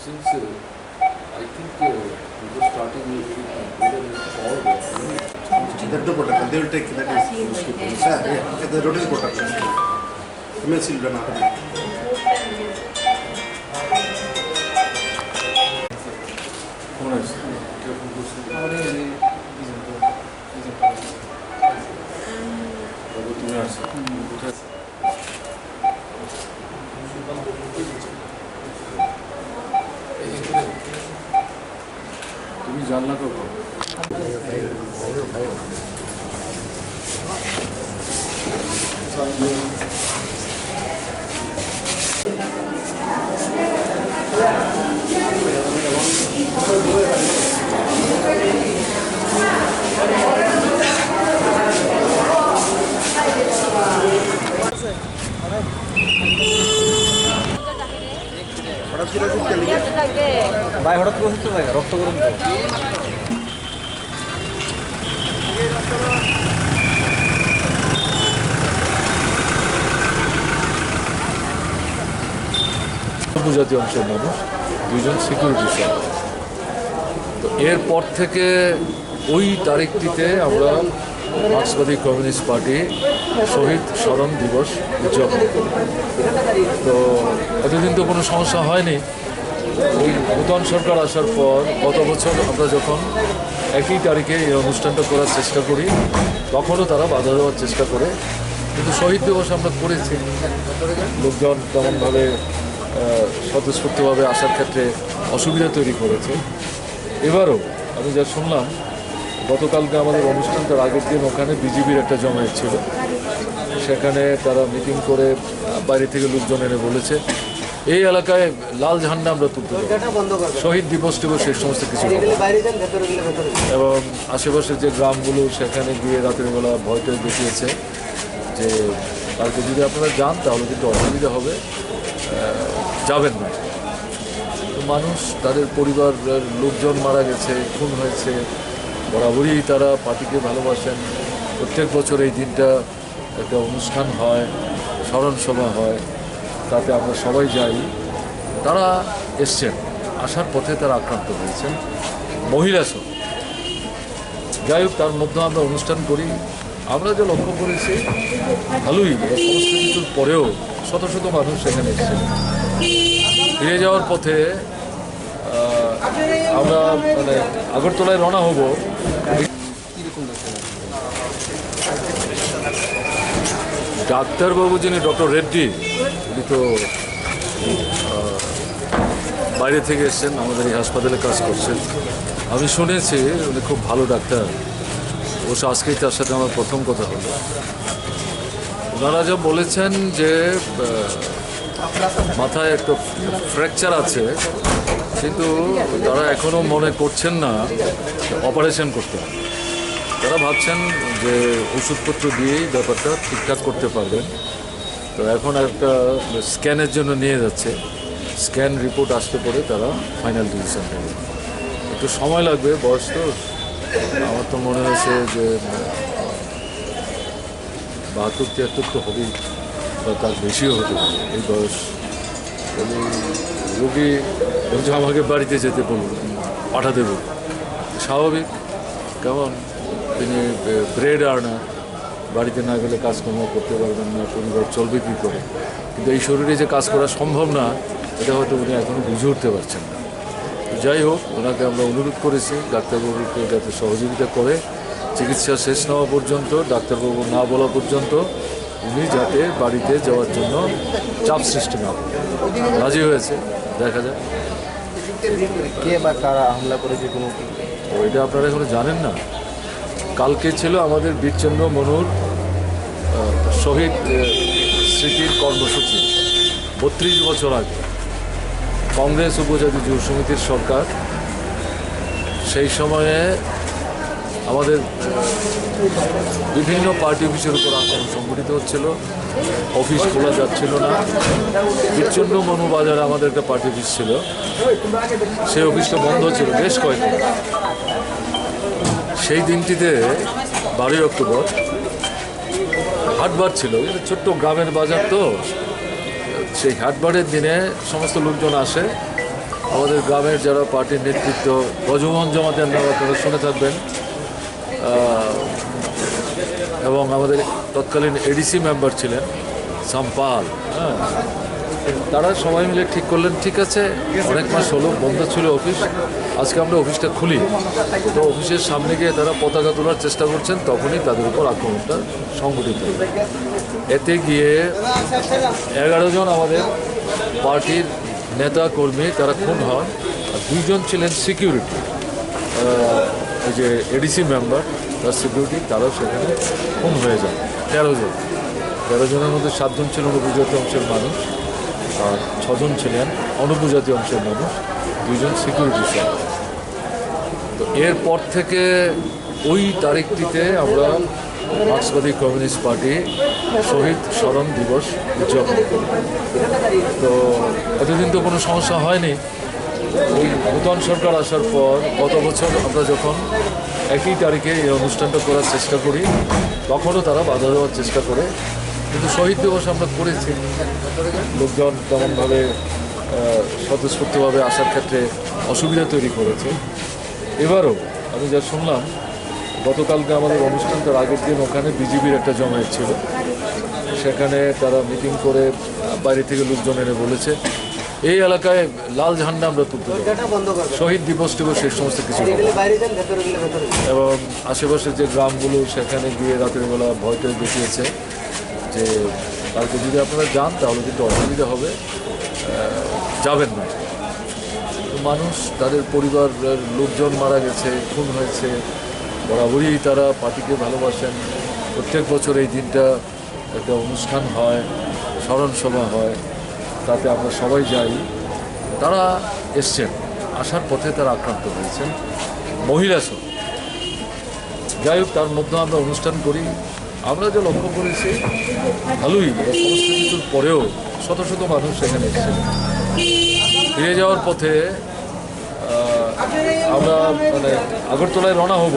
since I think before starting we should That the protocol, they will take that is the routine protocol. MSc will not. তুমি জানলা কখন? ভাই হঠাৎ করে হচ্ছে ভাই রক্ত গরম তো উপজাতি অংশের মানুষ, দুইজন সিকিউরিটি স্টাফ। তো এরপর থেকে ওই তারিখটিতে আমরা মার্ক্সবাদী কমিউনিস্ট পার্টি শহীদ স্মরণ দিবস উদযাপন করি। তো এতদিন তো কোনো সমস্যা হয়নি। ওই নূতন সরকার আসার পর গত বছর আমরা যখন একই তারিখে এই অনুষ্ঠানটা করার চেষ্টা করি, তখনও তারা বাধা দেওয়ার চেষ্টা করে। কিন্তু শহীদ দিবস আমরা করেছি, লোকজন তেমনভাবে স্বতঃস্ফূর্তভাবে আসার ক্ষেত্রে অসুবিধা তৈরি করেছে। এবারও আমি যা শুনলাম, গতকালকে আমাদের অনুষ্ঠানটার আগের দিন ওখানে বিজেপির একটা জমায়েত ছিল, সেখানে তারা মিটিং করে বাইরে থেকে লোকজন এনে বলেছে এই এলাকায় লাল ঝান্ডা আমরা তুলতে পারি, শহীদ দিবস টিবস এই সমস্ত কিছু, এবং আশেপাশের যে গ্রামগুলো সেখানে গিয়ে রাতের বেলা ভয়টাই দেখিয়েছে যে কালকে যদি আপনারা যান তাহলে কিন্তু অসুবিধা হবে, যাবেন না। তো মানুষ, তাদের পরিবারের লোকজন মারা গেছে, খুন হয়েছে, বরাবরই তারা পার্টিকে ভালোবাসেন। প্রত্যেক বছর এই দিনটা একটা অনুষ্ঠান হয়, স্মরণ সভা হয়, তাতে আমরা সবাই যাই। তারা এসছেন, আসার পথে তারা আক্রান্ত হয়েছেন, মহিলা সহ। যাই হোক, তার মধ্যে আমরা অনুষ্ঠান করি। আমরা যে লক্ষ্য করেছি ভালোই, সমস্ত কিছুর পরেও শত শত মানুষ সেখানে এসেছেন। ফিরে যাওয়ার পথে আমরা আগরতলায় রওনা হব। ডাক্তারবাবু যিনি ডক্টর রেড্ডি, উনি তো বাইরে থেকে এসছেন, আমাদের এই হাসপাতালে কাজ করছেন। আমি শুনেছি উনি খুব ভালো ডাক্তার। অবশ্য আজকেই তার সাথে আমার প্রথম কথা হলো। ওনারা যা বলেছেন যে মাথায় একটা ফ্র্যাকচার আছে, কিন্তু তারা এখনও মনে করছেন না অপারেশন করতে হবে। তারা ভাবছেন যে ওষুধপত্র দিয়েই ব্যাপারটা ঠিকঠাক করতে পারবেন। তো এখন একটা স্ক্যানের জন্য নিয়ে যাচ্ছে, স্ক্যান রিপোর্ট আসতে পরে তারা ফাইনাল ডিসিশন নেবে। একটু সময় লাগবে, বয়স তো আমার তো মনে হয়েছে যে 72-73 তো হবেই, বা তার বেশিও হতে পারে এই বয়স। রোগী বলছে আমাকে বাড়িতে যেতে বলুন, পাঠাতে বলুন। স্বাভাবিক, কেমন তিনি ব্রেড আর্নার, বাড়িতে না গেলে কাজকর্ম করতে পারবেন না, পরিবার চলবে কী করে। কিন্তু এই শরীরে যে কাজ করা সম্ভব না, এটা হয়তো উনি এখনও বুঝে উঠতে পারছেন না। যাই হোক, ওনাকে আমরা অনুরোধ করেছি ডাক্তারবাবুকে যাতে সহযোগিতা করে চিকিৎসা শেষ না হওয়া পর্যন্ত, ডাক্তারবাবু না বলা পর্যন্ত উনি যাতে বাড়িতে যাওয়ার জন্য চাপ সৃষ্টি না করে। রাজি হয়েছে, দেখা যায়। কে বা কারা হামলা করেছে কোনো ওইটা আপনারা এখনো জানেন না। কালকে ছিল আমাদের বীরচন্দ্র মনুর শহীদ স্মৃতির কর্মসূচি। 32 বছর আগে কংগ্রেস উপজাতি যুব সমিতির সরকার, সেই সময়ে আমাদের বিভিন্ন পার্টি অফিসের উপর আক্রমণ সংঘটিত হচ্ছিল, অফিস খোলা যাচ্ছিল না। বীরচন্দ্র মনু বাজারে আমাদের একটা পার্টি অফিস ছিল, সেই অফিসটা বন্ধ ছিল বেশ কয়েকদিন। সেই দিনটিতে 12 অক্টোবর হাটবার ছিল, ছোট্ট গ্রামের বাজার তো, সেই হাটবারের দিনে সমস্ত লোকজন আসে, আমাদের গ্রামের যারা পার্টির নেতৃত্ব ব্রজমোহন জমাতের নাম আপনারা শুনে থাকবেন, এবং আমাদের তৎকালীন এডিসি মেম্বার ছিলেন সাম্পাল, হ্যাঁ, তারা সবাই মিলে ঠিক করলেন ঠিক আছে, অনেক মাস হলো বন্ধ ছিল অফিস, আজকে আমরা অফিসটা খুলি। তো অফিসের সামনে গিয়ে তারা পতাকা তোলার চেষ্টা করছেন, তখনই তাদের উপর আক্রমণটা সংঘটিত হয়। এতে গিয়ে 11 জন আমাদের পার্টির নেতা কর্মী তারা খুন হন, আর 2 জন ছিলেন সিকিউরিটি, এই যে এডিসি মেম্বার তার সিকিউরিটি, তারাও সেখানে খুন হয়ে যায়। 13 জনের মধ্যে 7 জন ছিলেন উপজাতীয় অংশের মানুষ, আর 6 জন ছিলেন অনুপজাতীয় অংশের মানুষ, 2 জন সিকিউরিটি সহ। তো এরপর থেকে ওই তারিখটিতে আমরা মার্ক্সবাদী কমিউনিস্ট পার্টি শহীদ স্মরণ দিবস উদযাপন করি। তো এতদিন তো কোনো সমস্যা হয়নি। ওই নূতন সরকার আসার পর গত বছর আমরা যখন একই তারিখে এই অনুষ্ঠানটা করার চেষ্টা করি, তখনও তারা বাধা দেওয়ার চেষ্টা করে, কিন্তু শহীদ দিবস আমরা করেছি। লোকজন তেমনভাবে স্বতঃস্ফূর্তভাবে আসার ক্ষেত্রে অসুবিধা তৈরি করেছে। এবারও আমি যা শুনলাম, গতকালকে আমাদের অনুষ্ঠানটার আগের দিন ওখানে বিজেপির একটা জমায়েত ছিল, সেখানে তারা মিটিং করে বাইরে থেকে লোকজন এনে বলেছে এই এলাকায় লাল ঝান্ডা আমরা তুলতে দেব, শহীদ দিবস টিবস সেই সমস্ত কিছু হবে না। এবং আশেপাশের যে গ্রামগুলো সেখানে গিয়ে রাতের বেলা ভয়টাই দেখিয়েছে যে কালকে যদি আপনারা যান তাহলে কিন্তু অসুবিধা হবে, যাবেন না। তো মানুষ, তাদের পরিবারের লোকজন মারা গেছে, খুন হয়েছে, বরাবরই তারা পার্টিকে ভালোবাসেন। প্রত্যেক বছর এই দিনটা একটা অনুষ্ঠান হয়, স্মরণ সভা হয়, তাতে আমরা সবাই যাই। তারা এসছেন, আসার পথে তারা আক্রান্ত হয়েছেন, মহিলা সহ। যাই হোক, তার মধ্যে আমরা অনুষ্ঠান করি। আমরা যে লক্ষ্য করেছি ভালোই, সমস্ত কিছুর পরেও শত শত মানুষ সেখানে এসেছেন। ফিরে যাওয়ার পথে আমরা আগরতলায় রওনা হব।